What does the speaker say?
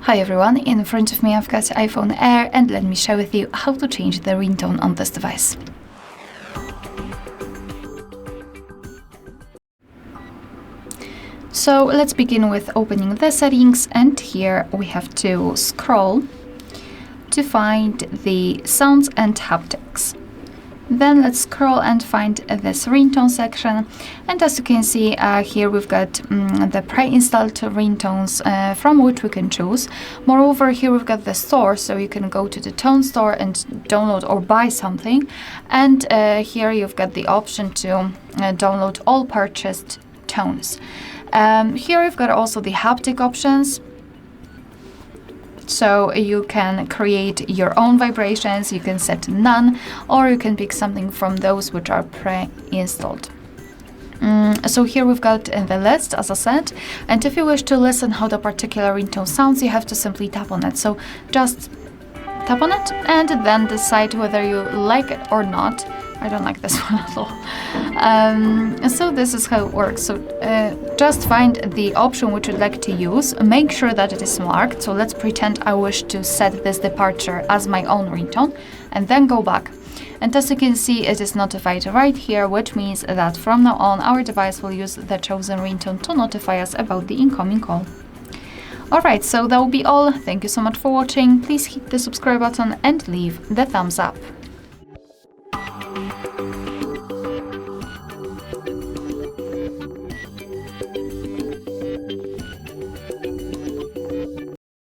Hi everyone, in front of me I've got iPhone Air and let me share with you how to change the ringtone on this device. So let's begin with opening the settings, and here we have to scroll to find the Sounds and Haptics. Then let's scroll and find this ringtone section, and as you can see here we've got the pre-installed ringtones from which we can choose. Moreover, here we've got the store, so you can go to the tone store and download or buy something, and here you've got the option to download all purchased tones. Here we've got also the haptic options. So you can create your own vibrations, you can set none, or you can pick something from those which are pre-installed. So here we've got the list, as I said, and if you wish to listen how the particular ringtone sounds, you have to simply tap on it. So just tap on it and then decide whether you like it or not. I don't like this one at all. So this is how it works. So just find the option which you'd like to use. Make sure that it is marked. So let's pretend I wish to set this departure as my own ringtone, and then go back. And as you can see, it is notified right here, which means that from now on our device will use the chosen ringtone to notify us about the incoming call. Alright, so that will be all. Thank you so much for watching. Please hit the subscribe button and leave the thumbs up.